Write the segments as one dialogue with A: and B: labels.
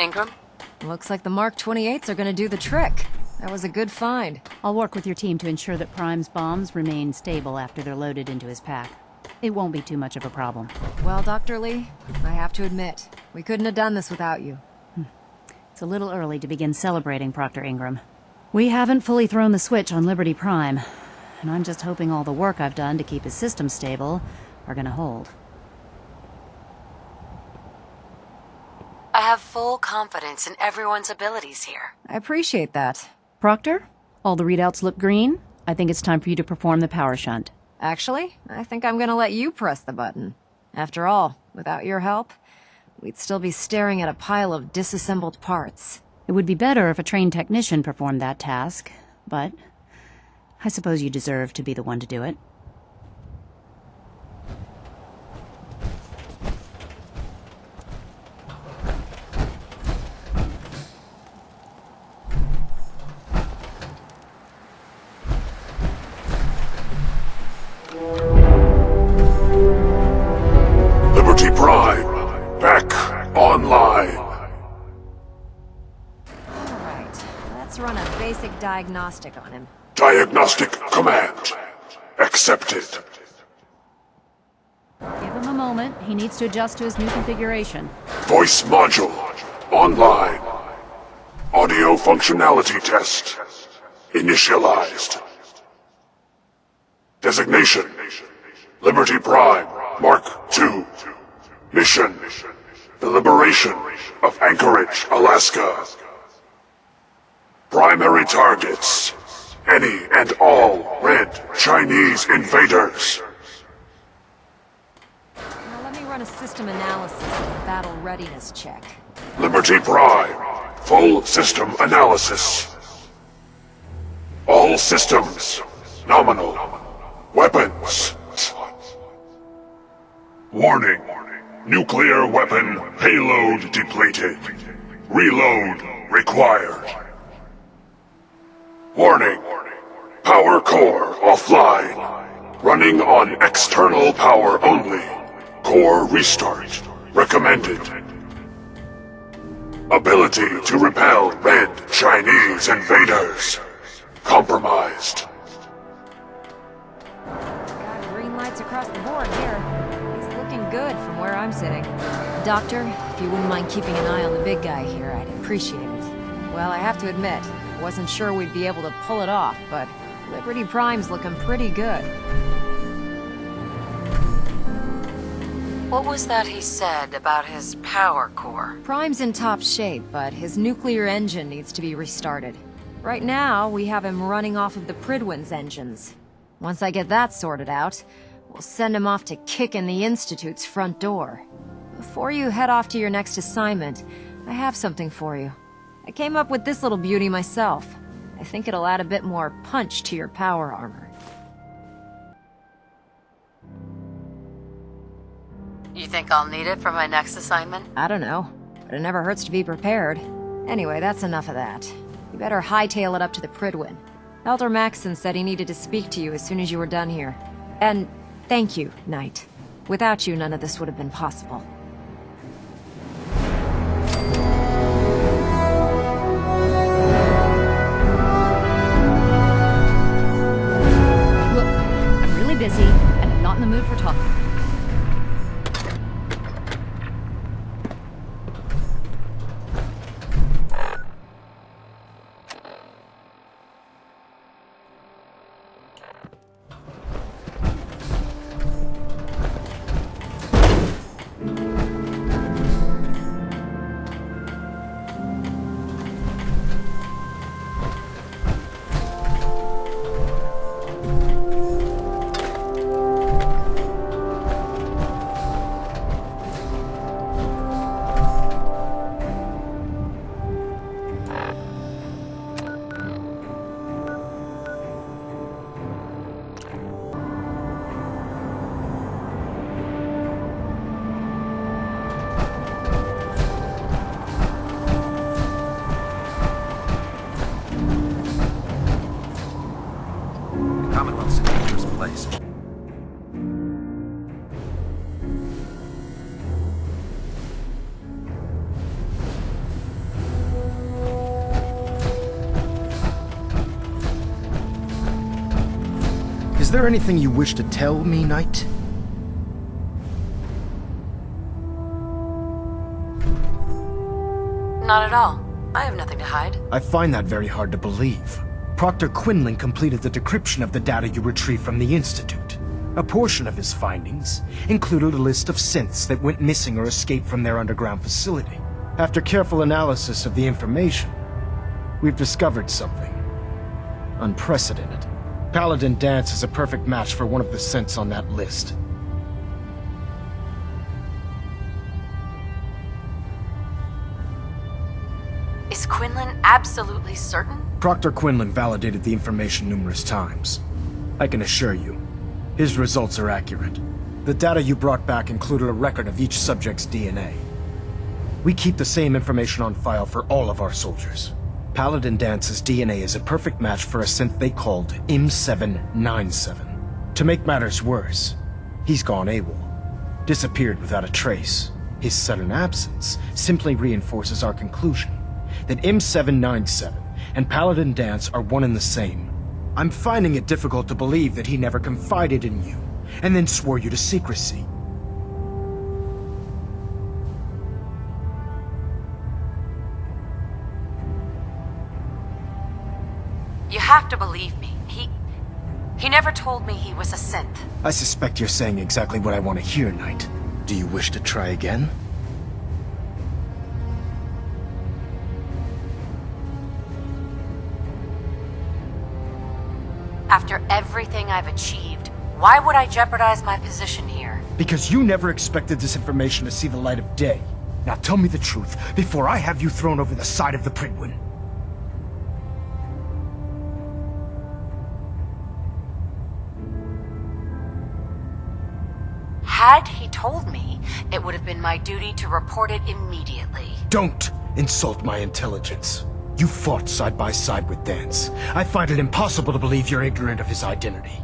A: Ingram?
B: Looks like the Mark 28s are gonna do the trick. That was a good find.
C: I'll work with your team to ensure that Prime's bombs remain stable after they're loaded into his pack. It won't be too much of a problem.
B: Well, Dr. Lee, I have to admit, we couldn't have done this without you.
C: It's a little early to begin celebrating, Proctor Ingram. We haven't fully thrown the switch on Liberty Prime, and I'm just hoping all the work I've done to keep his system stable are gonna hold.
A: I have full confidence in everyone's abilities here.
B: I appreciate that.
C: Proctor, all the readouts look green. I think it's time for you to perform the power shunt.
B: Actually, I think I'm gonna let you press the button. After all, without your help, we'd still be staring at a pile of disassembled parts.
C: It would be better if a trained technician performed that task, but I suppose you deserve to be the one to do it.
D: Liberty Prime, back online.
B: Alright, let's run a basic diagnostic on him.
D: Diagnostic command accepted.
C: Give him a moment. He needs to adjust to his new configuration.
D: Voice module online. Audio functionality test initialized. Designation Liberty Prime Mark II. Mission the liberation of Anchorage, Alaska. Primary targets any and all red Chinese invaders.
B: Now let me run a system analysis and a battle readiness check.
D: Liberty Prime full system analysis. All systems nominal. Weapons. Warning. Nuclear weapon payload depleted. Reload required. Warning. Power core offline. Running on external power only. Core restart recommended. Ability to repel red Chinese invaders compromised.
B: Got green lights across the board here. He's looking good from where I'm sitting. Doctor, if you wouldn't mind keeping an eye on the big guy here, I'd appreciate it. Well, I have to admit, wasn't sure we'd be able to pull it off, but Liberty Prime's looking pretty good.
A: What was that he said about his power core?
B: Prime's in top shape, but his nuclear engine needs to be restarted. Right now, we have him running off of the Pridwin's engines. Once I get that sorted out, we'll send him off to kick in the Institute's front door. Before you head off to your next assignment, I have something for you. I came up with this little beauty myself. I think it'll add a bit more punch to your power armor.
A: You think I'll need it for my next assignment?
B: I don't know, but it never hurts to be prepared. Anyway, that's enough of that. You better hightail it up to the Pridwin. Elder Maxson said he needed to speak to you as soon as you were done here. And thank you, Knight. Without you, none of this would have been possible.
C: Look, I'm really busy, and I'm not in the mood for talking.
E: there anything you wish to tell me, Knight?
A: Not at all. I have nothing to hide.
E: I find that very hard to believe. Proctor Quinlan completed the decryption of the data you retrieved from the Institute. A portion of his findings included a list of synths that went missing or escaped from their underground facility. After careful analysis of the information, we've discovered something unprecedented. Paladin Dance is a perfect match for one of the synths on that list.
A: Is Quinlan absolutely certain?
E: Proctor Quinlan validated the information numerous times. I can assure you, his results are accurate. The data you brought back included a record of each subject's DNA. We keep the same information on file for all of our soldiers. Paladin Dance's DNA is a perfect match for a synth they called M797. To make matters worse, he's gone AWOL, disappeared without a trace. His sudden absence simply reinforces our conclusion that M797 and Paladin Dance are one and the same. I'm finding it difficult to believe that he never confided in you, and then swore you to secrecy.
A: You have to believe me. He never told me he was a synth.
E: I suspect you're saying exactly what I want to hear, Knight. Do you wish to try again?
A: After everything I've achieved, why would I jeopardize my position here?
E: Because you never expected this information to see the light of day. Now tell me the truth, before I have you thrown over the side of the Pridwin.
A: Had he told me, it would have been my duty to report it immediately.
E: Don't insult my intelligence. You fought side by side with Dance. I find it impossible to believe you're ignorant of his identity.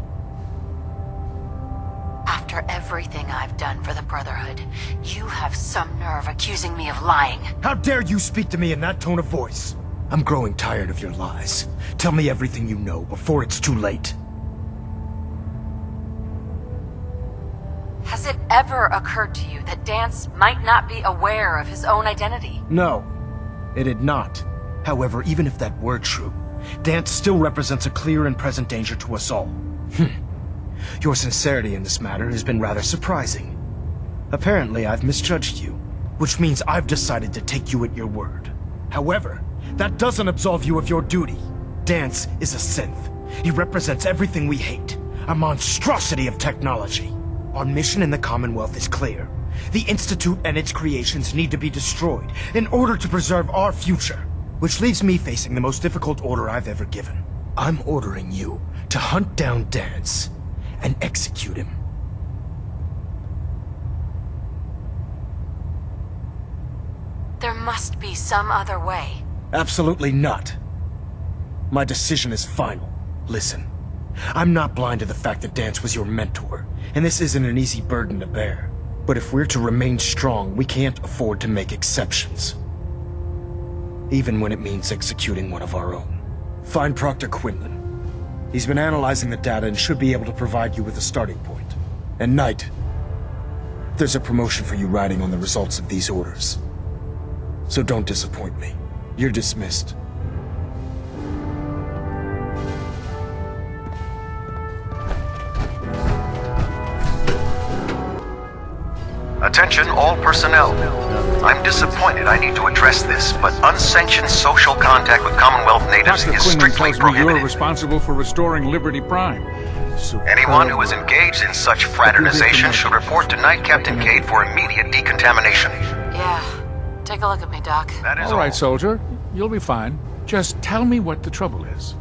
A: After everything I've done for the Brotherhood, you have some nerve accusing me of lying.
E: How dare you speak to me in that tone of voice? I'm growing tired of your lies. Tell me everything you know before it's too late.
A: Has it ever occurred to you that Dance might not be aware of his own identity?
E: No, it had not. However, even if that were true, Dance still represents a clear and present danger to us all. Your sincerity in this matter has been rather surprising. Apparently, I've misjudged you, which means I've decided to take you at your word. However, that doesn't absolve you of your duty. Dance is a synth. He represents everything we hate, a monstrosity of technology. Our mission in the Commonwealth is clear. The Institute and its creations need to be destroyed in order to preserve our future. Which leaves me facing the most difficult order I've ever given. I'm ordering you to hunt down Dance and execute him.
A: There must be some other way.
E: Absolutely not. My decision is final. Listen, I'm not blind to the fact that Dance was your mentor, and this isn't an easy burden to bear. But if we're to remain strong, we can't afford to make exceptions. Even when it means executing one of our own. Find Proctor Quinlan. He's been analyzing the data and should be able to provide you with a starting point. And Knight, there's a promotion for you riding on the results of these orders. So don't disappoint me. You're dismissed.
F: Attention all personnel. I'm disappointed I need to address this, but unsanctioned social contact with Commonwealth natives
G: Dr.
F: is
G: Quinlan
F: strictly
G: tells me you're
F: prohibited.
G: responsible for restoring Liberty Prime.
F: Anyone who is engaged in such fraternization should report to Knight Captain Cade for immediate decontamination.
A: Yeah. Take a look at me, Doc.
F: That is
G: All right, soldier. You'll be fine. Just tell me what the trouble is.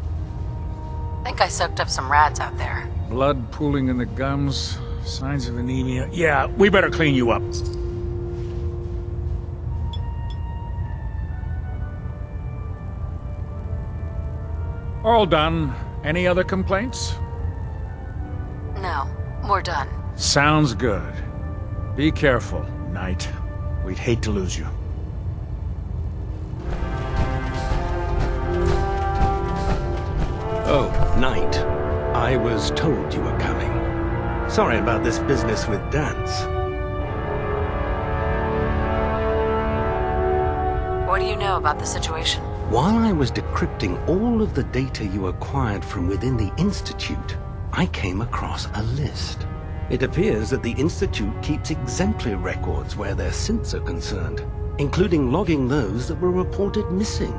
A: Think I soaked up some rads out there.
G: Blood pooling in the gums, signs of anemia. Yeah, we better clean you up. All done. Any other complaints?
A: No, we're done.
G: Sounds good. Be careful, Knight. We'd hate to lose you.
H: Oh, Knight. I was told you were coming. Sorry about this business with Dance.
A: What do you know about the situation?
H: While I was decrypting all of the data you acquired from within the Institute, I came across a list. It appears that the Institute keeps exemplary records where their synths are concerned, including logging those that were reported missing.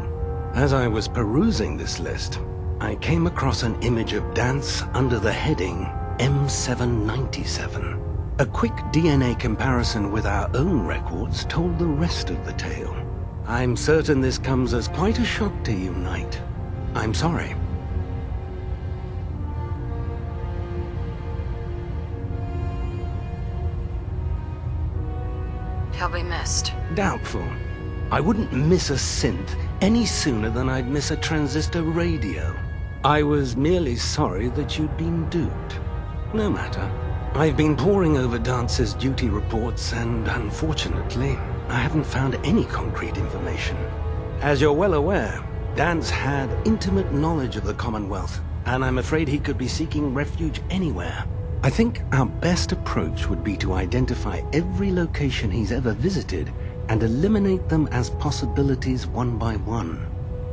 H: As I was perusing this list, I came across an image of Dance under the heading M797. A quick DNA comparison with our own records told the rest of the tale. I'm certain this comes as quite a shock to you, Knight. I'm sorry.
A: He'll be missed.
H: Doubtful. I wouldn't miss a synth any sooner than I'd miss a transistor radio. I was merely sorry that you'd been duped. No matter. I've been poring over Dance's duty reports and, unfortunately, I haven't found any concrete information. As you're well aware, Dance had intimate knowledge of the Commonwealth, and I'm afraid he could be seeking refuge anywhere. I think our best approach would be to identify every location he's ever visited and eliminate them as possibilities one by one.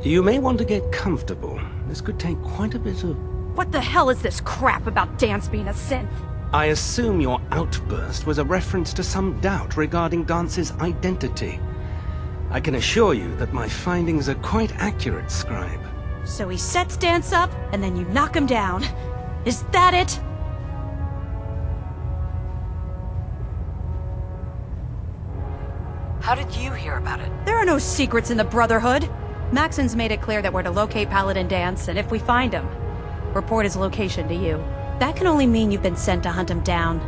H: You may want to get comfortable. This could take quite a bit of...
I: What the hell is this crap about Dance being a synth?
H: I assume your outburst was a reference to some doubt regarding Dance's identity. I can assure you that my findings are quite accurate, Scribe.
I: So he sets Dance up, and then you knock him down. Is that it?
A: How did you hear about it?
I: There are no secrets in the Brotherhood. Maxon's made it clear that we're to locate Paladin Dance, and if we find him, report his location to you. That can only mean you've been sent to hunt him down.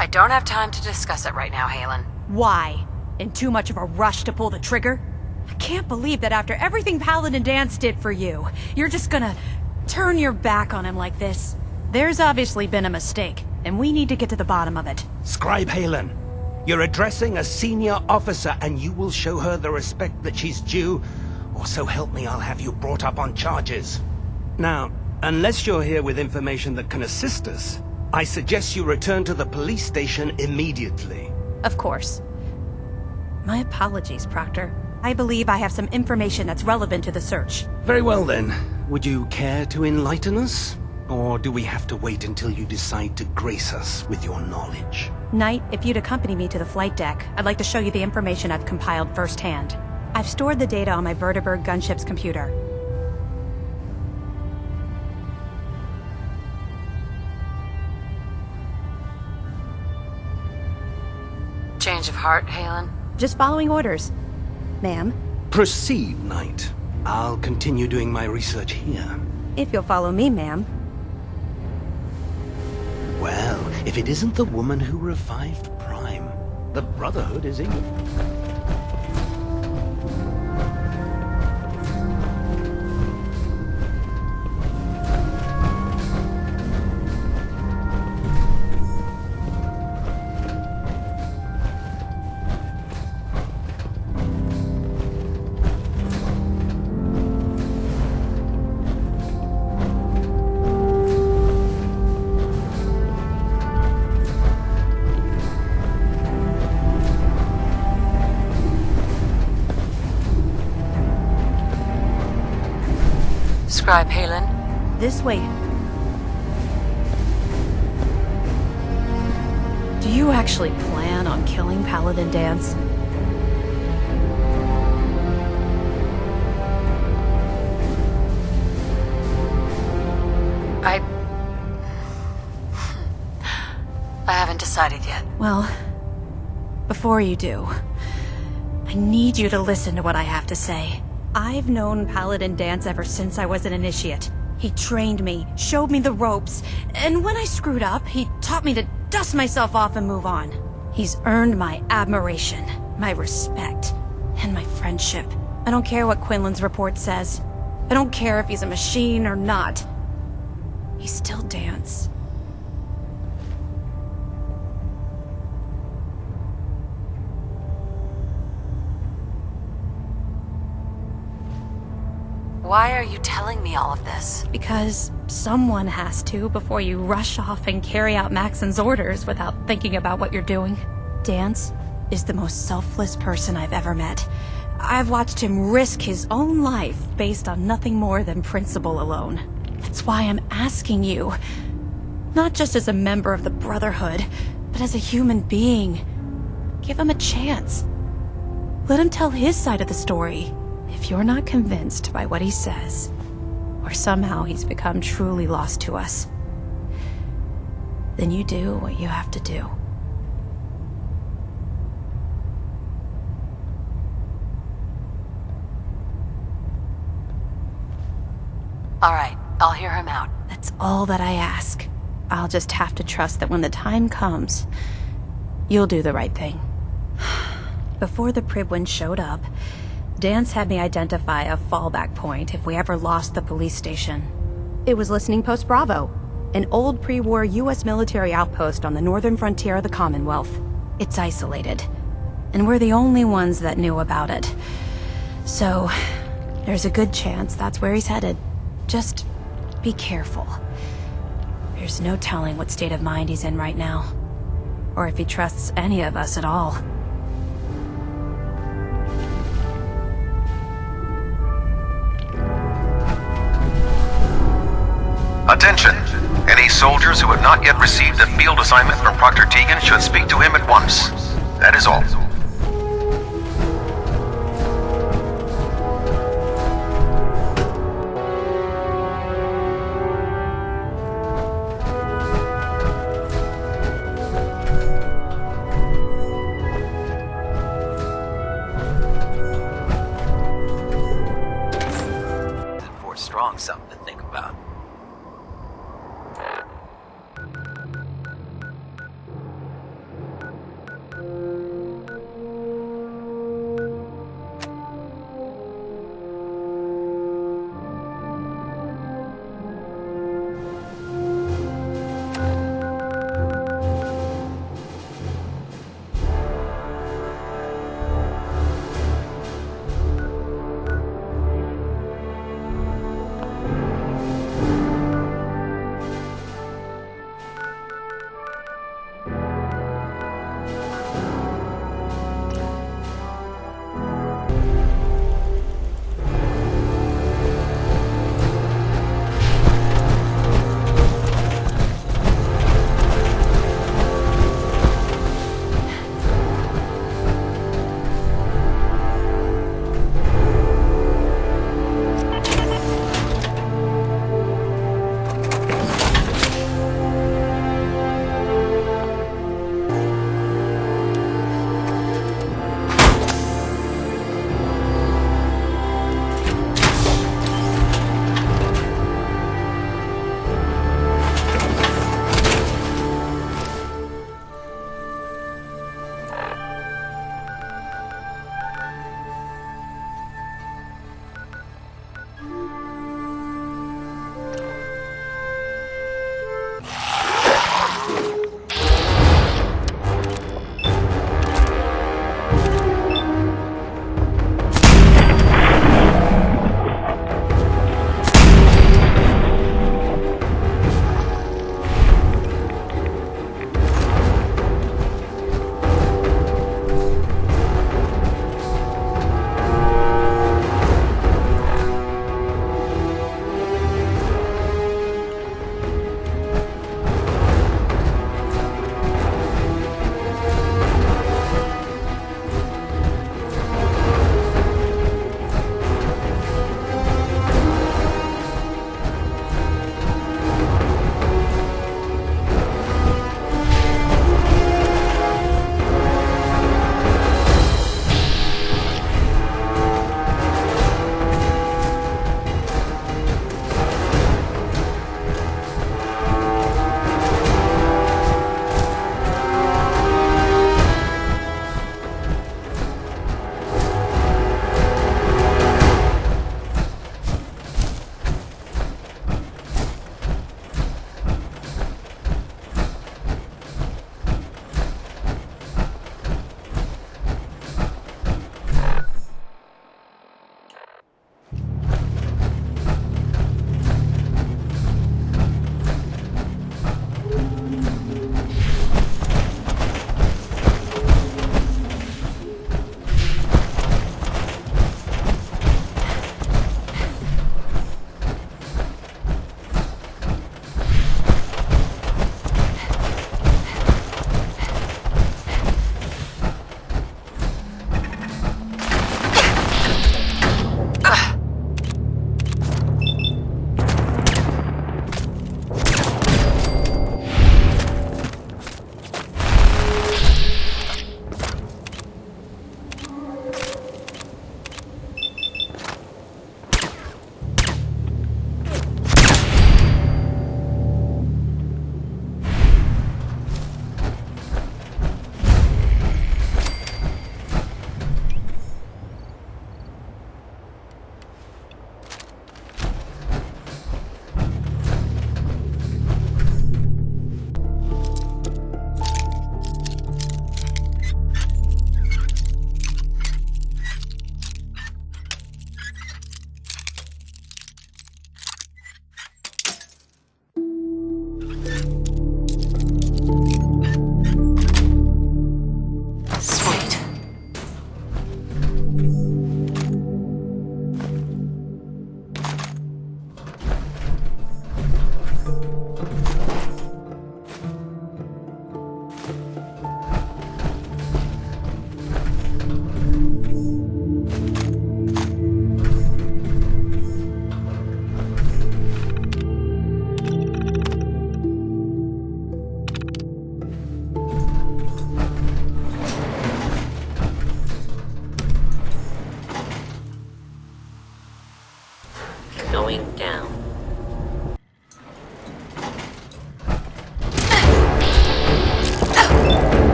A: I don't have time to discuss it right now, Halen.
I: Why? In too much of a rush to pull the trigger? I can't believe that after everything Paladin Dance did for you, you're just gonna turn your back on him like this. There's obviously been a mistake, and we need to get to the bottom of it.
H: Scribe Halen, you're addressing a senior officer and you will show her the respect that she's due, or so help me, I'll have you brought up on charges. Now, unless you're here with information that can assist us, I suggest you return to the police station immediately.
I: Of course. My apologies, Proctor. I believe I have some information that's relevant to the search.
H: Very well then. Would you care to enlighten us? Or do we have to wait until you decide to grace us with your knowledge?
I: Knight, if you'd accompany me to the flight deck, I'd like to show you the information I've compiled firsthand. I've stored the data on my Vertibird gunship's computer.
A: Change of heart, Halen?
I: Just following orders. Ma'am?
H: Proceed, Knight. I'll continue doing my research here.
I: If you'll follow me, ma'am.
H: Well, if it isn't the woman who revived Prime, the Brotherhood is in.
A: Scribe Halen?
I: This way. Do you actually plan on killing Paladin Dance?
A: I haven't decided yet.
I: Well, before you do, I need you to listen to what I have to say. I've known Paladin Dance ever since I was an initiate. He trained me, showed me the ropes, and when I screwed up, he taught me to dust myself off and move on. He's earned my admiration, my respect, and my friendship. I don't care what Quinlan's report says. I don't care if he's a machine or not. He still dance.
A: Why are you telling me all of this?
I: Because someone has to before you rush off and carry out Maxon's orders without thinking about what you're doing. Dance is the most selfless person I've ever met. I've watched him risk his own life based on nothing more than principle alone. That's why I'm asking you. Not just as a member of the Brotherhood, but as a human being. Give him a chance. Let him tell his side of the story. If you're not convinced by what he says, or somehow he's become truly lost to us, then you do what you have to do.
A: All right, I'll hear him out.
I: That's all that I ask. I'll just have to trust that when the time comes, you'll do the right thing. Before the Pribwin showed up, Dance had me identify a fallback point if we ever lost the police station. It was Listening Post Bravo, an old pre-war US military outpost on the northern frontier of the Commonwealth. It's isolated, and we're the only ones that knew about it. So, there's a good chance that's where he's headed. Just be careful. There's no telling what state of mind he's in right now, or if he trusts any of us at all.
F: Attention! Any soldiers who have not yet received a field assignment from Proctor Tegan should speak to him at once. That is all.
J: For strong, something to think about.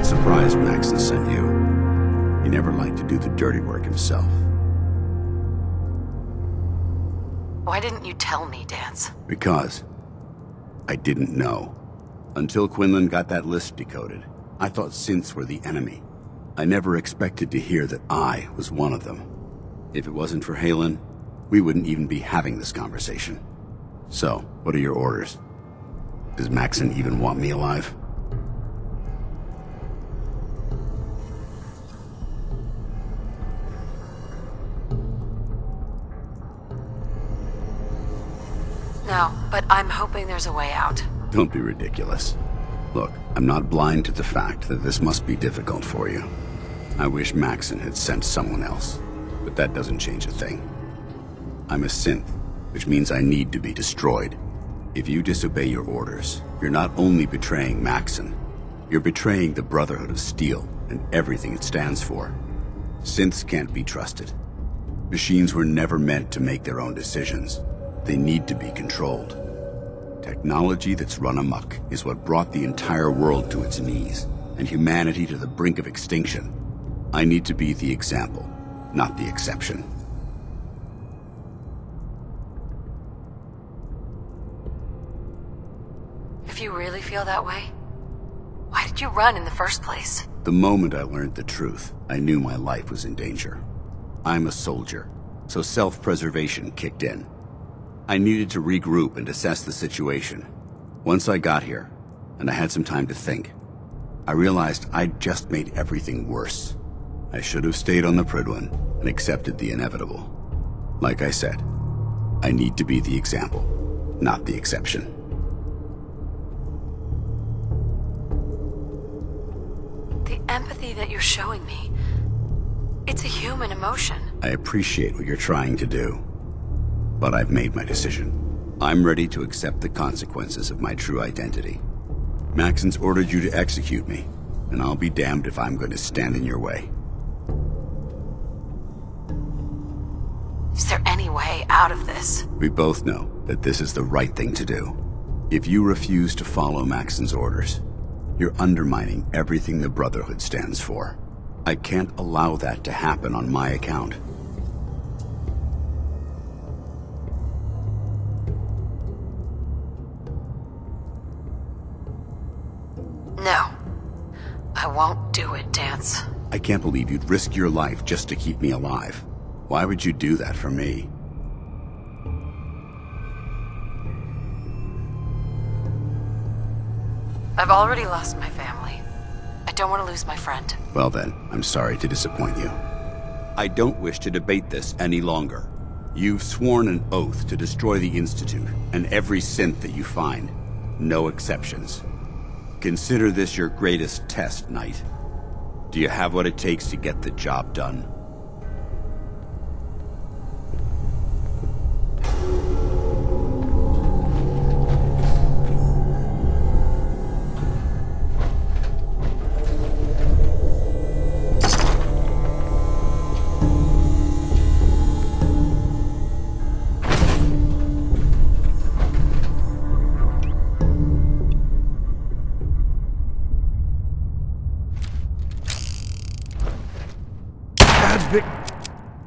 K: surprised Maxon sent you. He never liked to do the dirty work himself.
A: Why didn't you tell me, Dance?
K: Because I didn't know. Until Quinlan got that list decoded, I thought synths were the enemy. I never expected to hear that I was one of them. If it wasn't for Halen, we wouldn't even be having this conversation. So, what are your orders? Does Maxon even want me alive?
A: No, but I'm hoping there's a way out.
K: Don't be ridiculous. Look, I'm not blind to the fact that this must be difficult for you. I wish Maxon had sent someone else, but that doesn't change a thing. I'm a synth, which means I need to be destroyed. If you disobey your orders, you're not only betraying Maxon, you're betraying the Brotherhood of Steel and everything it stands for. Synths can't be trusted. Machines were never meant to make their own decisions. They need to be controlled. Technology that's run amok is what brought the entire world to its knees, and humanity to the brink of extinction. I need to be the example, not the exception.
A: If you really feel that way, why did you run in the first place?
K: The moment I learned the truth, I knew my life was in danger. I'm a soldier, so self-preservation kicked in. I needed to regroup and assess the situation. Once I got here, and I had some time to think, I realized I'd just made everything worse. I should have stayed on the Prydwen and accepted the inevitable. Like I said, I need to be the example, not the exception.
A: The empathy that you're showing me, it's a human emotion.
K: I appreciate what you're trying to do, but I've made my decision. I'm ready to accept the consequences of my true identity. Maxon's ordered you to execute me, and I'll be damned if I'm going to stand in your way.
A: Is there any way out of this?
K: We both know that this is the right thing to do. If you refuse to follow Maxon's orders, you're undermining everything the Brotherhood stands for. I can't allow that to happen on my account.
A: No. I won't do it, Dance.
K: I can't believe you'd risk your life just to keep me alive. Why would you do that for me?
A: I've already lost my family. I don't want to lose my friend.
K: Well then, I'm sorry to disappoint you. I don't wish to debate this any longer. You've sworn an oath to destroy the Institute and every synth that you find. No exceptions. Consider this your greatest test, Knight. Do you have what it takes to get the job done?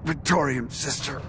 D: Victorian sister.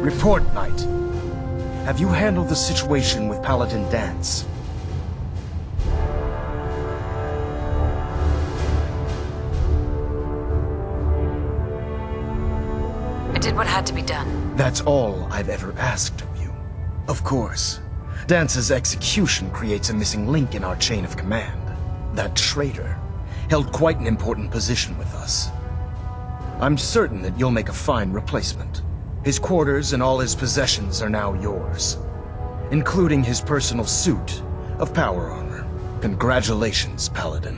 E: Report, Knight. Have you handled the situation with Paladin Dance?
A: I did what had to be done.
E: That's all I've ever asked of you. Of course, Dance's execution creates a missing link in our chain of command. That traitor held quite an important position with us. I'm certain that you'll make a fine replacement. His quarters and all his possessions are now yours, including his personal suit of power armor. Congratulations, Paladin.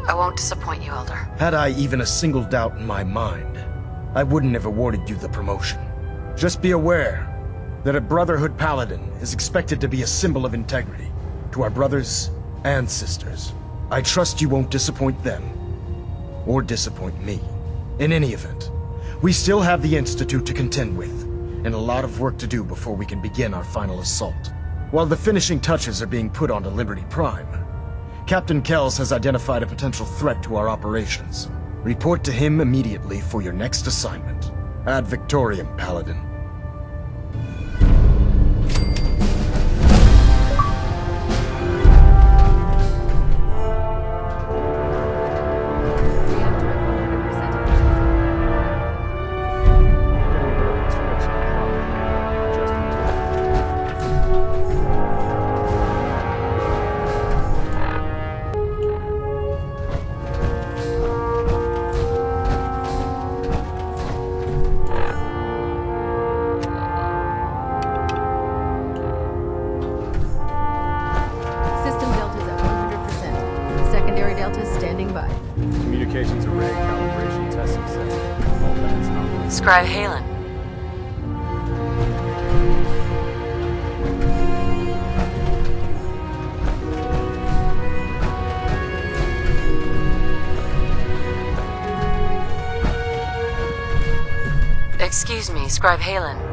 A: I won't disappoint you, Elder.
E: Had I even a single doubt in my mind, I wouldn't have awarded you the promotion. Just be aware that a Brotherhood Paladin is expected to be a symbol of integrity to our brothers and sisters. I trust you won't disappoint them, or disappoint me. In any event, we still have the Institute to contend with, and a lot of work to do before we can begin our final assault. While the finishing touches are being put onto Liberty Prime, Captain Kells has identified a potential threat to our operations. Report to him immediately for your next assignment. Ad Victoriam, Paladin.
A: Scribe Halen. Excuse me, Scribe Halen.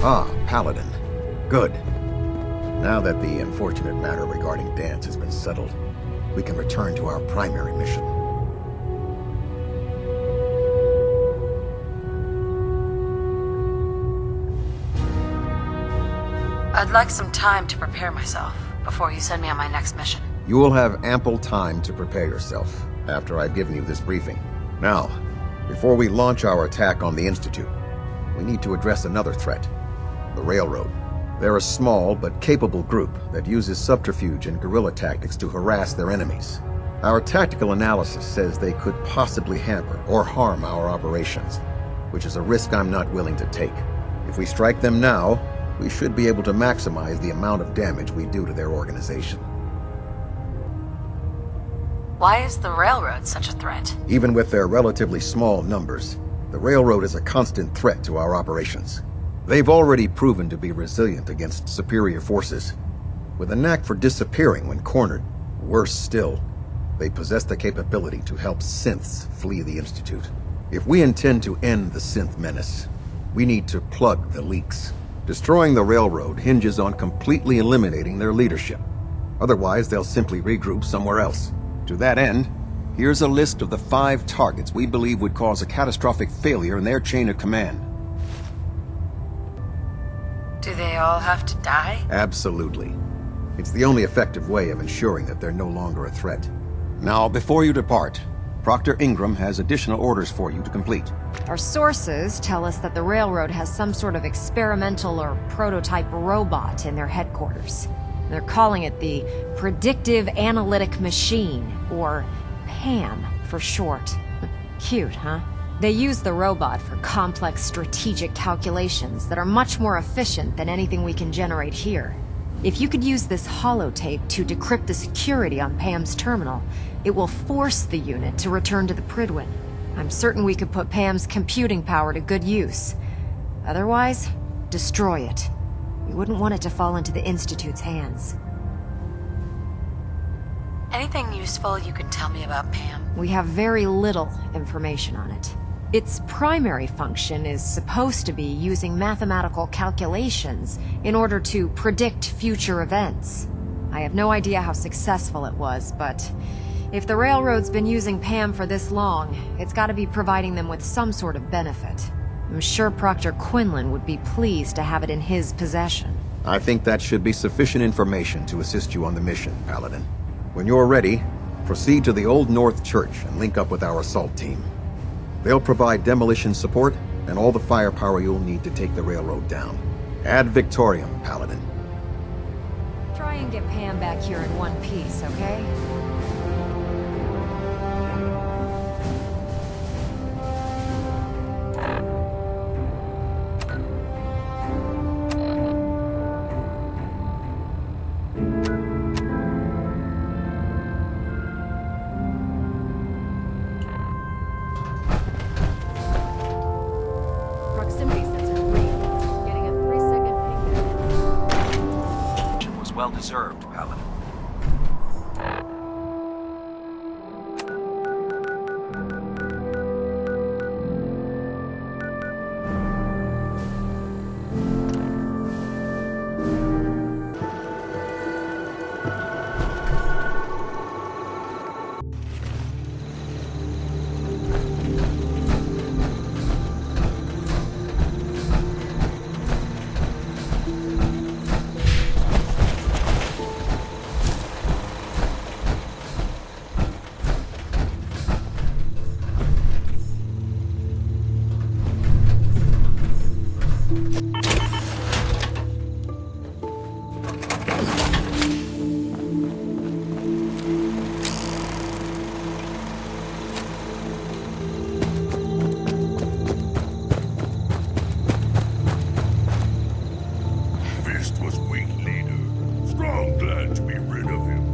L: Ah, Paladin. Good. Now that the unfortunate matter regarding Dance has been settled, we can return to our primary mission.
A: I'd like some time to prepare myself before you send me on my next mission.
L: You will have ample time to prepare yourself after I've given you this briefing. Now, before we launch our attack on the Institute, we need to address another threat. The Railroad. They're a small but capable group that uses subterfuge and guerrilla tactics to harass their enemies. Our tactical analysis says they could possibly hamper or harm our operations, which is a risk I'm not willing to take. If we strike them now, we should be able to maximize the amount of damage we do to their organization.
A: Why is the Railroad such a threat?
L: Even with their relatively small numbers, the Railroad is a constant threat to our operations. They've already proven to be resilient against superior forces, with a knack for disappearing when cornered. Worse still, they possess the capability to help synths flee the Institute. If we intend to end the synth menace, we need to plug the leaks. Destroying the Railroad hinges on completely eliminating their leadership. Otherwise, they'll simply regroup somewhere else. To that end, here's a list of the 5 targets we believe would cause a catastrophic failure in their chain of command.
A: Do they all have to die?
L: Absolutely. It's the only effective way of ensuring that they're no longer a threat. Now, before you depart, Proctor Ingram has additional orders for you to complete.
B: Our sources tell us that the Railroad has some sort of experimental or prototype robot in their headquarters. They're calling it the Predictive Analytic Machine, or PAM for short. Cute, huh? They use the robot for complex strategic calculations that are much more efficient than anything we can generate here. If you could use this holotape to decrypt the security on Pam's terminal, it will force the unit to return to the Pridwin. I'm certain we could put Pam's computing power to good use. Otherwise, destroy it. We wouldn't want it to fall into the Institute's hands.
A: Anything useful you can tell me about Pam?
B: We have very little information on it. Its primary function is supposed to be using mathematical calculations in order to predict future events. I have no idea how successful it was, but if the railroad's been using Pam for this long, it's got to be providing them with some sort of benefit. I'm sure Proctor Quinlan would be pleased to have it in his possession.
L: I think that should be sufficient information to assist you on the mission, Paladin. When you're ready, proceed to the Old North Church and link up with our assault team. They'll provide demolition support and all the firepower you'll need to take the railroad down. Ad Victoriam, Paladin.
B: Try and get Pam back here in one piece, okay?
J: Well deserved, Paladin.
D: Fist was weak, leader. Strong glad to be rid of him.